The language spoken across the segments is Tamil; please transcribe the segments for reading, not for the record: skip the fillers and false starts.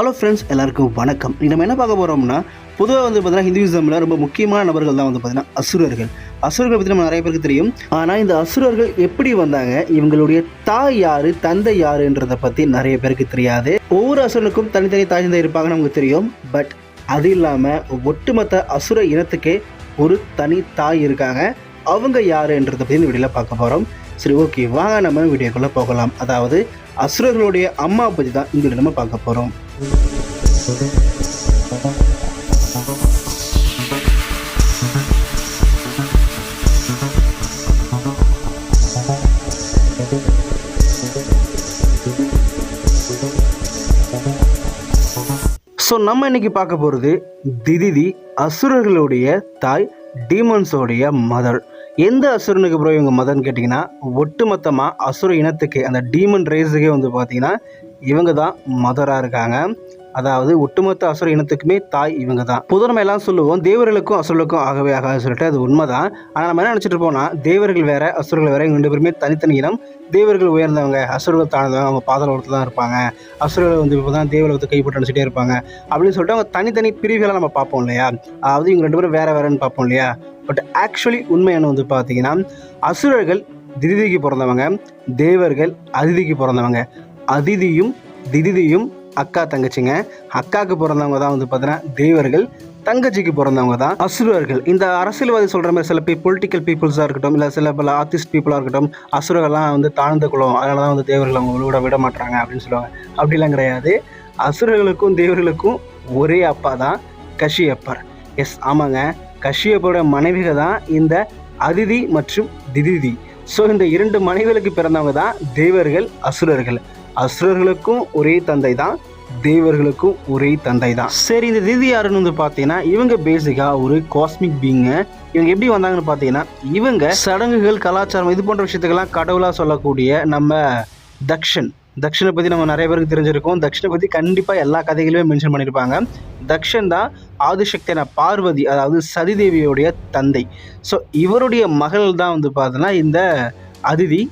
ஹலோ ஃப்ரெண்ட்ஸ், எல்லாருக்கும் வணக்கம். நம்ம என்ன பார்க்க போகிறோம்னா, பொதுவாக பார்த்தீங்கன்னா ஹிந்துவிசமில் ரொம்ப முக்கியமான நபர்கள் தான் பார்த்தீங்கன்னா அசுரர்கள். அசுரர்கள் பற்றி நம்ம நிறைய பேருக்கு தெரியும். ஆனால் இந்த அசுரர்கள் எப்படி வந்தாங்க, இவங்களுடைய தாய் யார், தந்தை யாருன்றதை பற்றி நிறைய பேருக்கு தெரியாது. ஒவ்வொரு அசுரனுக்கும் தனித்தனி தாய் தந்தை இருப்பாங்கன்னு நமக்கு தெரியும். பட் அது இல்லாமல் ஒட்டுமொத்த அசுர இனத்துக்கே ஒரு தனி தாய் இருக்காங்க. அவங்க யாருன்றதை பற்றி இந்த வீடியோவில் பார்க்க போகிறோம். சரி, ஓகே, வாங்க நம்ம வீடியோக்குள்ளே போகலாம். அதாவது அசுரர்களுடைய அம்மா பற்றி தான் இங்கே நம்ம பார்க்க போகிறோம். ஸோ நம்ம இன்னைக்கு பார்க்க போகிறது திதிதி, அசுரர்களுடைய தாய், டீமன்ஸோடைய மதர். எந்த அசுரனுக்கு அப்புறம் இவங்க மதர்ன்னு கேட்டிங்கன்னா, ஒட்டுமொத்தமாக அசுர இனத்துக்கு, அந்த டீமன் ரேஸுக்கே பார்த்தீங்கன்னா இவங்க தான் மதராக இருக்காங்க. அதாவது ஒட்டுமொத்த அசுர இனத்துக்குமே தாய் இவங்க தான். பொதுவாக நம்ம எல்லாம் சொல்லுவோம், தேவர்களுக்கும் அசுரர்களுக்கும் ஆகவே ஆகாதுன்னு சொல்லிட்டு. அது உண்மைதான். ஆனால் நம்ம என்ன நினச்சிட்டு இருப்போம்னா, தேவர்கள் வேற, அசுரர்கள் வேற, இவங்க ரெண்டு பேருமே தனித்தனி இனம். தேவர்கள் உயர்ந்தவங்க, அசுரர்கள் தாழ்ந்தவங்க, அவங்க பாதாளத்தில் தான் இருப்பாங்க. அசுரர்கள் இப்போ தான் தேவலகத்தை கைப்பற்றி நினச்சிட்டே இருப்பாங்க அப்படின்னு சொல்லிட்டு அவங்க தனித்தனி பிரிவுகளை நம்ம பார்ப்போம் இல்லையா. அதாவது இவங்க ரெண்டு பேரும் வேற வேறன்னு பார்ப்போம் இல்லையா. பட் ஆக்சுவலி உண்மை என்ன பார்த்தீங்கன்னா, அசுரர்கள் திதிதிக்கு பிறந்தவங்க, தேவர்கள் அதிதிக்கு பிறந்தவங்க. அதிதியும் திதிதியும் அக்கா தங்கச்சிங்க. அக்காவுக்கு பிறந்தவங்க தான் பார்த்தீங்கன்னா தேவர்கள், தங்கச்சிக்கு பிறந்தவங்க தான் அசுரர்கள். இந்த அரசியல்வாதி சொல்கிற மாதிரி சில பொலிட்டிக்கல் பீப்புள்ஸாக இருக்கட்டும், இல்லை சில பல ஆர்டிஸ்ட் பீப்புளாக இருக்கட்டும், அசுரர்கள்லாம் தாழ்ந்த குலம், அதனால தான் தேவர்கள் அவங்க விட மாட்டாங்க அப்படின்னு சொல்லுவாங்க. அப்படிலாம் கிடையாது. அசுரர்களுக்கும் தேவர்களுக்கும் ஒரே அப்பா தான் கஷ்யப்பர். எஸ், ஆமாங்க, கஷ்யப்பரோட மனைவிகள் தான் இந்த அதிதி மற்றும் திதிதி. ஸோ இந்த இரண்டு மனைவிகளுக்கு பிறந்தவங்க தான் தேவர்கள், அசுரர்கள். அசுரர்களுக்கும் ஒரே தந்தை தான், தேவர்களுக்கும் ஒரே தந்தை தான். சரி, இந்த திதி யாருன்னு பார்த்தீங்கன்னா, இவங்க பேசிக்காக ஒரு காஸ்மிக் பீயிங்க. இவங்க எப்படி வந்தாங்கன்னு பார்த்தீங்கன்னா, இவங்க சடங்குகள், கலாச்சாரம், இது போன்ற விஷயத்துக்கெல்லாம் கடவுளாக சொல்லக்கூடிய நம்ம தக்ஷனை பற்றி நம்ம நிறைய பேருக்கு தெரிஞ்சிருக்கோம். தக்ஷனை பற்றி கண்டிப்பாக எல்லா கதைகளுமே மென்ஷன் பண்ணியிருப்பாங்க. தக்ஷன் தான் ஆதிசக்தியான பார்வதி, அதாவது சதிதேவியோடைய தந்தை. ஸோ இவருடைய மகள் தான் பார்த்தோன்னா இந்த அதிதியும்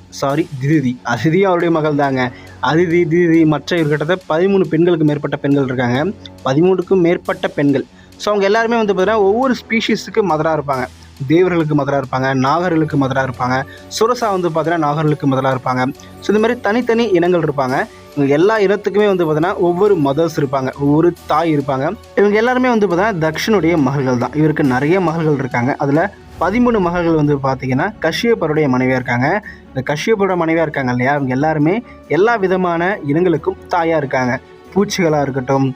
அவருடைய மகள் தாங்க. அதிதி, திதி மற்ற இவர்கிட்ட 13 பெண்களுக்கு மேற்பட்ட பெண்கள் இருக்காங்க. 13க்கும் மேற்பட்ட பெண்கள். ஸோ அவங்க எல்லாருமே பார்த்தீங்கன்னா ஒவ்வொரு ஸ்பீஷீஸுக்கு மதராக இருப்பாங்க. தேவர்களுக்கு மதராக இருப்பாங்க, நாகர்களுக்கு மதராக இருப்பாங்க, சுரசா பார்த்தீங்கன்னா நாகர்களுக்கு மதராக இருப்பாங்க. ஸோ இந்த மாதிரி தனித்தனி இனங்கள் இருப்பாங்க. இவங்க எல்லா இனத்துக்குமே பார்த்தீங்கன்னா ஒவ்வொரு மதர்ஸ் இருப்பாங்க, ஒவ்வொரு தாய் இருப்பாங்க. இவங்க எல்லாருமே பார்த்தீங்கன்னா தக்ஷனுடைய மகள்கள் தான். இவருக்கு நிறைய மகள்கள் இருக்காங்க. அதில் 13 மகள்கள் பார்த்தீங்கன்னா கஷ்யப்பருடைய மனைவியாக இருக்காங்க. இந்த கஷ்யப்பரோட மனைவியாக இருக்காங்க இல்லையா, அவங்க எல்லாருமே எல்லா விதமான இனங்களுக்கும் தாயாக இருக்காங்க. பூச்சிகளாக இருக்கட்டும்,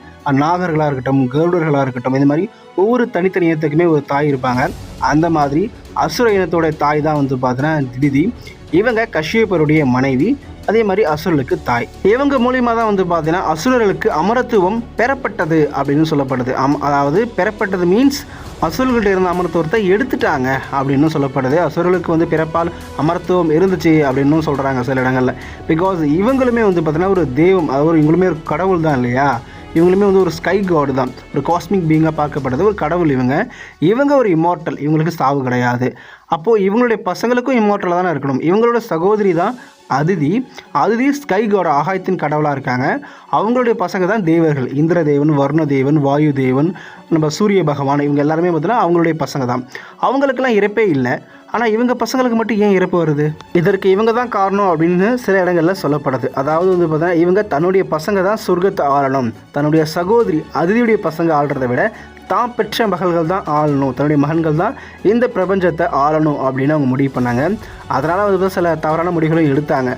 நாகர்களாக இருக்கட்டும், கருடர்களாக இருக்கட்டும், இந்த மாதிரி ஒவ்வொரு தனித்தனி இனத்துக்குமே ஒரு தாய் இருப்பாங்க. அந்த மாதிரி அசுர இனத்தோட தாய் தான் பார்த்தீங்கன்னா திதி. இவங்க கஷ்யப்பருடைய மனைவி, அதே மாதிரி அசுரர்களுக்கு தாய். இவங்க மூலியமாக தான் பார்த்தீங்கன்னா அசுரர்களுக்கு அமரத்துவம் பெறப்பட்டது அப்படின்னு சொல்லப்படுது. அதாவது பெறப்பட்டது மீன்ஸ் அசுரர்கள்ட்ட இருந்த அமரத்துவத்தை எடுத்துட்டாங்க அப்படின்னு சொல்லப்படுது. அசுரர்களுக்கு பிறப்பால் அமரத்துவம் இருந்துச்சு அப்படின்னு சொல்கிறாங்க சில இடங்களில். பிகாஸ் இவங்களுமே பார்த்தீங்கன்னா ஒரு தெய்வம், அதாவது இவங்களுமே ஒரு கடவுள் தான் இல்லையா. இவங்களுமே ஒரு ஸ்கை காடு தான், ஒரு காஸ்மிக் பீயிங்காக பார்க்கப்படுது, ஒரு கடவுள். இவங்க ஒரு இம்மார்ட்டல், இவங்களுக்கு சாவு கிடையாது. அப்போது இவங்களுடைய பசங்களுக்கும் இம்மார்ட்டலாக தானே இருக்கணும். இவங்களோட சகோதரி தான் அதிதி ஸ்கை காட், ஆகாயத்தின் கடவுளாக இருக்காங்க. அவங்களுடைய பசங்க தான் தேவர்கள், இந்திரதேவன், வருணதேவன், வாயு தேவன், நம்ம சூரிய பகவான். இவங்க எல்லாருமே பார்த்தீங்கன்னா அவங்களுடைய பசங்க தான். அவங்களுக்கெல்லாம் இறப்பே இல்லை. ஆனால் இவங்க பசங்களுக்கு மட்டும் ஏன் இறப்பு வருது? இதற்கு இவங்க தான் காரணம் அப்படின்னு சில இடங்களில் சொல்லப்படுது. அதாவது பார்த்தீங்கன்னா இவங்க தன்னுடைய பசங்க தான் சொர்க்கத்தை ஆளணும், தன்னுடைய சகோதரி அதிதியுடைய பசங்க ஆள்றதை விட தான் பெற்ற மகள்கள் தான் ஆளணும், தன்னுடைய மகன்கள் தான் இந்த பிரபஞ்சத்தை ஆளணும் அப்படின்னு அவங்க முடிவு பண்ணாங்க. அதனால் சில தவறான முடிவுகளும் எடுத்தாங்க.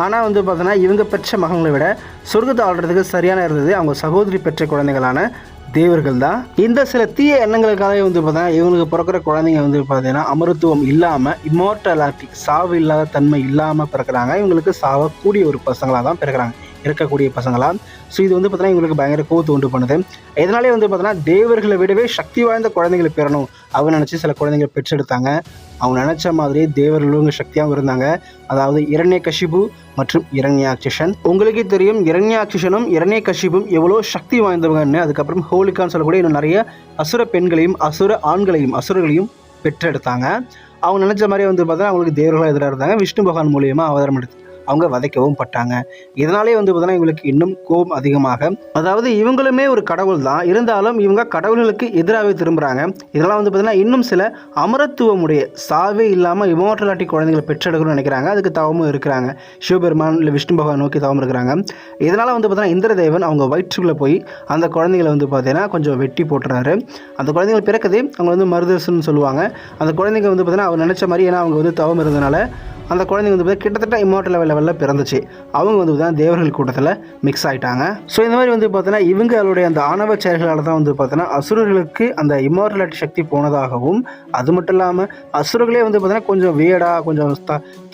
ஆனால் பார்த்தீங்கன்னா இவங்க பெற்ற மகன்களை விட சொர்க்கத்தை ஆள்றதுக்கு சரியான இருந்தது அவங்க சகோதரி பெற்ற குழந்தைகளான தேவர்கள் தான். இந்த சில தீய எண்ணங்களுக்காக பார்த்தீங்கன்னா இவங்களுக்கு பிறக்கிற குழந்தைங்க பார்த்தீங்கன்னா அமரத்துவம் இல்லாமல், இம்மார்டாலிட்டி, சாவு இல்லாத தன்மை இல்லாமல் பிறக்கிறாங்க. இவங்களுக்கு சாவக்கூடிய ஒரு பசங்களாக தான் பிறக்கிறாங்க, இருக்கக்கூடிய பசங்களாக. ஸோ இது பார்த்தீங்கன்னா இவங்களுக்கு பயங்கர கோவத்தை உண்டு பண்ணுது. இதனாலே பார்த்தீங்கன்னா தேவர்களை விடவே சக்தி வாய்ந்த குழந்தைகளை பெறணும் அவங்க நினச்சி சில குழந்தைங்களை பெற்றெடுத்தாங்க. அவங்க நினச்ச மாதிரியே தேவர்களும் சக்தியாகவும் இருந்தாங்க. அதாவது இரண்யகசிபு மற்றும் இரண்யாக்ஷன். உங்களுக்கே தெரியும் இரண்யாக்ஷனும் இரண்யகசிபும் எவ்வளோ சக்தி வாய்ந்தவங்கன்னு. அதுக்கப்புறம் ஹோலிகான்னு சொல்லக்கூடிய இன்னும் நிறைய அசுர பெண்களையும் அசுர ஆண்களையும் அசுரர்களையும் பெற்றெடுத்தாங்க. அவங்க நினச்ச மாதிரி பார்த்தா அவங்களுக்கு தேவர்களாக எதிராக இருந்தாங்க. விஷ்ணு பகவான் மூலியமாக அவதாரம் எடுத்து அவங்க வதைக்கவும் பட்டாங்க. இதனாலே வந்து பார்த்தீங்கன்னா இவங்களுக்கு இன்னும் கோபம் அதிகமாக, அதாவது இவங்களுமே ஒரு கடவுள் தான், இருந்தாலும் இவங்க கடவுள்களுக்கு எதிராகவே திரும்புகிறாங்க. இதெல்லாம் வந்து பார்த்தீங்கன்னா இன்னும் சில அமரத்துவமுடைய சாவே இல்லாமல் இமோர்டாலிட்டி குழந்தைகளை பெற்றெடுக்கணும்னு நினைக்கிறாங்க. அதுக்கு தவமும் இருக்கிறாங்க. சிவபெருமான் இல்லை விஷ்ணு பகவான் நோக்கி தவம் இருக்கிறாங்க. இதனால் வந்து பார்த்தீங்கன்னா இந்திரதேவன் அவங்க வயிற்றுக்குள்ளே போய் அந்த குழந்தைகளை வந்து பார்த்தீங்கன்னா கொஞ்சம் வெட்டி போட்டுறாரு. அந்த குழந்தைகள் பிறக்குது, அவங்க வந்து மருதர்சன்னு சொல்லுவாங்க. அந்த குழந்தைங்க வந்து பார்த்தீங்கன்னா அவர் நினச்ச மாதிரி, ஏன்னா அவங்க வந்து தவம் இருந்ததுனால அந்த குழந்தைங்க வந்து கிட்டத்தட்ட இம்மோர்டல் லெவலில் பிறந்துச்சு. அவங்க வந்து பார்த்தீங்கன்னா தேவர்கள் கூட்டத்தில் மிக்ஸ் ஆகிட்டாங்க. ஸோ இந்த மாதிரி வந்து பார்த்தீங்கன்னா இவங்களுடைய அந்த ஆணவ செயல்களால் தான் வந்து பார்த்தீங்கன்னா அசுரர்களுக்கு அந்த இம்மோர்டலிட்டி சக்தி போனதாகவும், அது மட்டும் இல்லாமல் அசுரர்களே வந்து பார்த்தீங்கன்னா கொஞ்சம் வியடாக கொஞ்சம்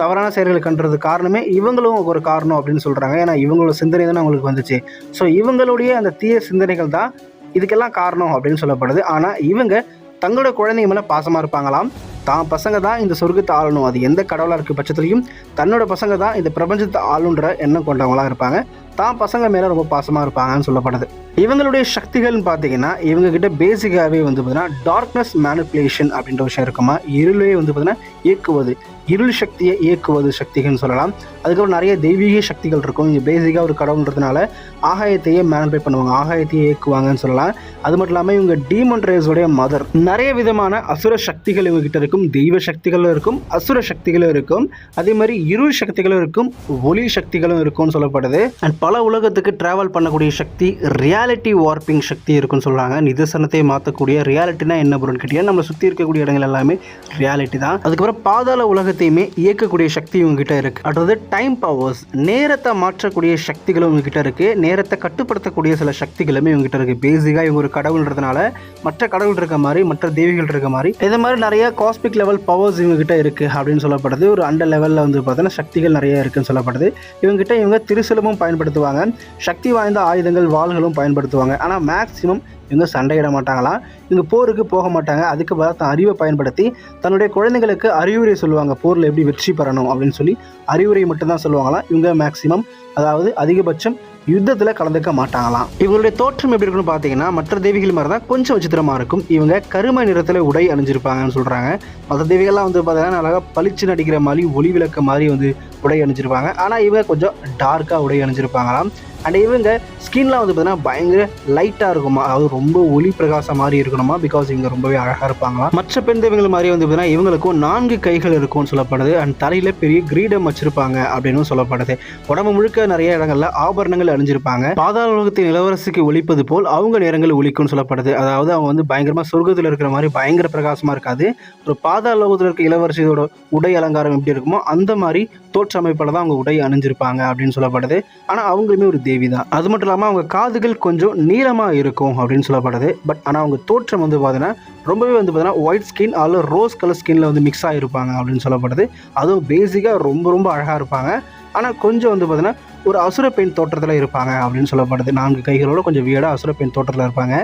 தவறான செயல்களை கண்டுறது காரணமே இவங்களும் ஒரு காரணம் அப்படின்னு சொல்கிறாங்க. ஏன்னா இவங்களோட சிந்தனை தானே அவங்களுக்கு வந்துச்சு. ஸோ இவங்களுடைய அந்த தீய சிந்தனைகள் தான் இதுக்கெல்லாம் காரணம் அப்படின்னு சொல்லப்படுது. ஆனால் இவங்க தங்களோட குழந்தைங்க மேலே பாசமாக இருப்பாங்களாம். தான் பசங்க தான் இந்த சொர்க்கத்தை ஆளணும், அது எந்த கடவுளாக இருக்க பட்சத்துலையும் தன்னோட பசங்க தான் இந்த பிரபஞ்சத்தை ஆளுன்ற எண்ணம் கொண்டவங்களாக இருப்பாங்க. தான் பசங்க மேலே ரொம்ப பாசமாக இருப்பாங்கன்னு சொல்லப்படுது. இவங்களுடைய சக்திகள்னு பார்த்தீங்கன்னா இவங்ககிட்ட பேசிக்காகவே வந்து பார்த்தீங்கன்னா டார்க்னஸ் மேனிப்புலேஷன் அப்படின்ற விஷயம் இருக்குமா, இருளே வந்து பார்த்தீங்கன்னா இயக்குவது, இருள் சக்தியை இயக்குவது சக்திகள்னு சொல்லலாம். அதுக்கப்புறம் நிறைய தெய்வீக சக்திகள் இருக்கும். இங்கே பேசிக்காக ஒரு கடவுள்ன்றதுனால ஆகாயத்தையே மேனிபுலேட் பண்ணுவாங்க, ஆகாயத்தையே இயக்குவாங்கன்னு சொல்லலாம். அது மட்டும் இல்லாமல் இவங்க டீமன் ரேஸோடைய மதர். நிறைய விதமான அசுர சக்திகள் இவங்ககிட்ட இருக்கும். தெய்வ சக்திகளும் இருக்கும், அசுர சக்திகளும் இருக்கும், அதே மாதிரி இருள் சக்திகளும் இருக்கும், ஒளி சக்திகளும் இருக்கும்னு சொல்லப்படுது. அண்ட் பல உலகத்துக்கு டிராவல் பண்ணக்கூடிய சக்தி, ரியாலிட்டி வார்ப்பிங் சக்தி இருக்குன்னு சொல்கிறாங்க. நிதர்சனத்தை மாற்றக்கூடிய ரியாலிட்டினா என்ன பொருள்னு கேட்டீங்கன்னா நம்மளை சுற்றி இருக்கக்கூடிய இடங்கள் எல்லாமே ரியாலிட்டி தான். அதுக்கப்புறம் பாதாள உலகத்தையுமே இயக்கக்கூடிய சக்தி இவங்ககிட்ட இருக்குது. அடுத்தது டைம் பவர்ஸ், நேரத்தை மாற்றக்கூடிய சக்திகளும் இவங்ககிட்ட இருக்குது. நேரத்தை கட்டுப்படுத்தக்கூடிய சில சக்திகளுமே இவங்ககிட்ட இருக்குது. பேசிக்காக இவங்க ஒரு கடவுள்ன்றதுனால மற்ற கடவுள் இருக்க மாதிரி, மற்ற தேவிகள் இருக்க மாதிரி இது மாதிரி நிறைய காஸ்மிக் லெவல் பவர்ஸ் இவங்ககிட்ட இருக்குது அப்படின்னு சொல்லப்படுது. ஒரு அண்டர் லெவலில் வந்து பார்த்தீங்கன்னா சக்திகள் நிறைய இருக்குன்னு சொல்லப்படுது. இவங்ககிட்ட இவங்க திருசிலமும் பயன்படுத்துவாங்க, சக்தி வாய்ந்த ஆயுதங்கள் வாள்களும் பயன்படுத்துவாங்க. ஆனால் மேக்ஸிமம் இவங்க சண்டையிட மாட்டாங்களாம், இவங்க போருக்கு போக மாட்டாங்க. அதுக்கு பதிலாக தன் அறிவை பயன்படுத்தி தன்னுடைய குழந்தைங்களுக்கு அறிவுரை சொல்லுவாங்க, போரில் எப்படி வெற்றி பெறணும் அப்படின்னு சொல்லி அறிவுரை மட்டும்தான் சொல்லுவாங்களாம். இவங்க மேக்ஸிமம், அதாவது அதிகபட்சம் யுத்தத்தில் கலந்துக்க மாட்டாங்களாம். இவங்களுடைய தோற்றம் எப்படி இருக்குன்னு பார்த்தீங்கன்னா மற்ற தேவிகள் மாதிரி தான் கொஞ்சம் விசித்திரமாக இருக்கும். இவங்க கருமை நிறத்தில் உடை அணிஞ்சிருப்பாங்கன்னு சொல்கிறாங்க. மற்ற தேவிகள்லாம் வந்து பார்த்தீங்கன்னா நல்லா பளிச்சு நடிக்கிற மாதிரி ஒளி விளக்க மாதிரி வந்து உடை அணிஞ்சிருப்பாங்க. ஆனால் இவங்க கொஞ்சம் டார்க்காக உடை அணிஞ்சிருப்பாங்களாம். அண்ட் இவங்க ஸ்கின்லாம் வந்து பார்த்தீங்கன்னா பயங்கர லைட்டாக இருக்குமா, அதாவது ரொம்ப ஒளி பிரகாசம் மாதிரி இருக்கணுமா, பிகாஸ் இவங்க ரொம்பவே அழகாக இருப்பாங்களாம். மற்ற பெண் தெய்வங்கள் மாதிரி வந்து பார்த்தீங்கன்னா இவங்களுக்கும் 4 கைகள் இருக்கும்னு சொல்லப்படுது. அண்ட் தலையில் பெரிய கிரீடம் வச்சிருப்பாங்க அப்படின்னு சொல்லப்படுது. உடம்பு முழுக்க நிறைய இடங்கள்ல ஆபரணங்கள் அணிஞ்சிருப்பாங்க. பாதாள உலகத்தின் இளவரசிக்கு ஒளிப்பது போல் அவங்க நேரங்கள் ஒளிக்கும்னு சொல்லப்படுது. அதாவது அவங்க வந்து பயங்கரமாக சொர்க்கத்தில் இருக்கிற மாதிரி பயங்கர பிரகாசமாக இருக்காது. ஒரு பாதாள உலகத்தில் இருக்க இளவரசியோட உடை அலங்காரம் எப்படி இருக்குமோ அந்த மாதிரி தோற்றமைப்பில் தான் அவங்க உடை அணிஞ்சிருப்பாங்க அப்படின்னு சொல்லப்படுது. ஆனால் அவங்களுமே ஒரு தேவி தான். அது மட்டும் இல்லாமல் அவங்க காதுகள் கொஞ்சம் நீளமாக இருக்கும் அப்படின்னு சொல்லப்படுது. பட் ஆனால் அவங்க தோற்றம் வந்து பார்த்தீங்கன்னா ரொம்பவே வந்து பார்த்தீங்கன்னா ஒயிட் ஸ்கின் அல்ல ரோஸ் கலர் ஸ்கின்ல வந்து மிக்ஸ் ஆகிருப்பாங்க அப்படின்னு சொல்லப்படுது. அதுவும் பேசிக்காக ரொம்ப ரொம்ப அழகாக இருப்பாங்க. ஆனால் கொஞ்சம் வந்து பார்த்தீங்கன்னா ஒரு அசுர பெண் தோற்றத்தில் இருப்பாங்க அப்படின்னு சொல்லப்படுது. 4 கைகளோட கொஞ்சம் வியடாக அசுர பெண் தோற்றத்தில் இருப்பாங்க.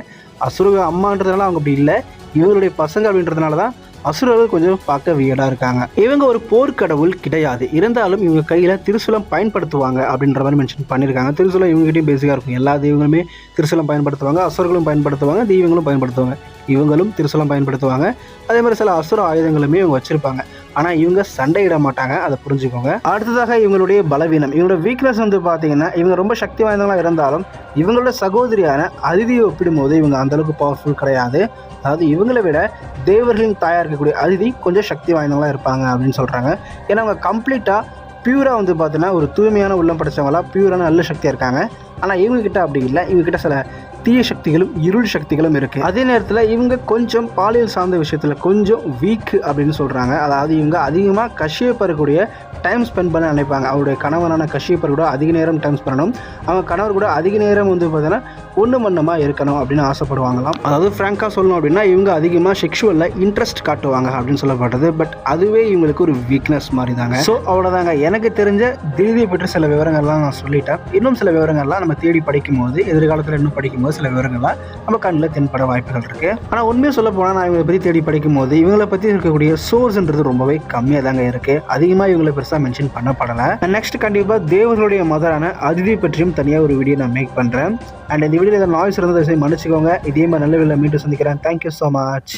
அசுர அம்மான்றதுனால அவங்க அப்படி இல்லை, இவங்களுடைய பசங்க அப்படின்றதுனால தான் அசுரர்கள் கொஞ்சம் பார்க்க வியடாக இருக்காங்க. இவங்க ஒரு போர்க்கடவுள் கிடையாது, இருந்தாலும் இவங்க கையில் திருசூலம் பயன்படுத்துவாங்க அப்படின்ற மாதிரி மென்ஷன் பண்ணியிருக்காங்க. திருசூலம் இவங்ககிட்டையும் பேசிக்காக இருக்கும். எல்லா தெய்வங்களுமே திருசூலம் பயன்படுத்துவாங்க, அசுரர்களும் பயன்படுத்துவாங்க, தெய்வங்களும் பயன்படுத்துவாங்க. இவங்களும் திருசூலம் பயன்படுத்துவாங்க. அதே மாதிரி சில அசுர ஆயுதங்களுமே இவங்க வச்சுருப்பாங்க. ஆனால் இவங்க சண்டையிட மாட்டாங்க, அதை புரிஞ்சுக்கோங்க. அடுத்ததாக இவங்களுடைய பலவீனம், இவங்களோட வீக்னஸ் வந்து பார்த்தீங்கன்னா இவங்க ரொம்ப சக்தி வாய்ந்தவங்களாக இருந்தாலும் இவங்களோட சகோதரியான அதிதியை ஒப்பிடும்போது இவங்க அந்தளவுக்கு பவர்ஃபுல் கிடையாது. அதாவது இவங்களை விட தேவர்களின் தாயாக இருக்கக்கூடிய அதிதி கொஞ்சம் சக்தி வாய்ந்தவங்களாக இருப்பாங்க அப்படின்னு சொல்கிறாங்க. ஏன்னா அவங்க கம்ப்ளீட்டாக பியூராக வந்து பார்த்தீங்கன்னா ஒரு தூய்மையான உள்ளம் படைச்சவங்களாக பியூரான நல்ல சக்தியாக இருக்காங்க. ஆனால் இவங்ககிட்ட அப்படி இல்லை, இவங்ககிட்ட சில தீய சக்திகளும் இருள் சக்திகளும் இருக்குது. அதே நேரத்தில் இவங்க கொஞ்சம் பாலியல் சார்ந்த விஷயத்தில் கொஞ்சம் வீக் அப்படின்னு சொல்கிறாங்க. அதாவது இவங்க அதிகமாக கஷ்யப்பர் கூடிய டைம் ஸ்பெண்ட் பண்ண நினைப்பாங்க. அவருடைய கணவனான கஷ்யப்பர் கூட அதிக நேரம் டைம் ஸ்பெண்ட் பண்ணணும், அவங்க கணவர் கூட அதிக நேரம் வந்து பார்த்தீங்கன்னா ஒன்று மன்னமாக இருக்கணும் அப்படின்னு ஆசைப்படுவாங்களாம். அதாவது ஃப்ராங்காக சொல்லணும் அப்படின்னா இவங்க அதிகமாக செக்ஷுவலில் இன்ட்ரெஸ்ட் காட்டுவாங்க அப்படின்னு சொல்லப்படுறது. பட் அதுவே இவங்களுக்கு ஒரு வீக்னஸ் மாதிரி தாங்க. ஸோ அவ்வளோதாங்க, எனக்கு தெரிஞ்ச தேவியை பற்றி சில விவரங்கள்லாம் நான் சொல்லிட்டேன். இன்னும் சில விவரங்கள்லாம் நம்ம தேடி படிக்கும்போது, எதிர்காலத்தில் இன்னும் படிக்கும்போது சில விவரங்கள்லாம் நம்ம கண்ணில் தென்பட வாய்ப்புகள் இருக்குது. ஆனால் உண்மையை சொல்ல போனால் நான் இவங்களை பற்றி தேடி படிக்கும்போது இவங்களை பற்றி இருக்கக்கூடிய சோர்ஸ்ன்றது ரொம்பவே கம்மியாக தாங்க இருக்குது. அதிகமாக இவங்களை பெருசாக மென்ஷன் பண்ணப்படலை. நெக்ஸ்ட் கண்டிப்பாக தேவர்களுடைய மதரான அதிதி பற்றியும் தனியாக ஒரு வீடியோ நான் மேக் பண்ணுறேன். அண்ட் இந்த வீடியோவில் நாய்ஸ் இருந்ததை மன்னிச்சுக்கோங்க. இதே மாதிரி நல்ல வீடியோவில் மீண்டும் சந்திக்கிறேன். Thank you so much.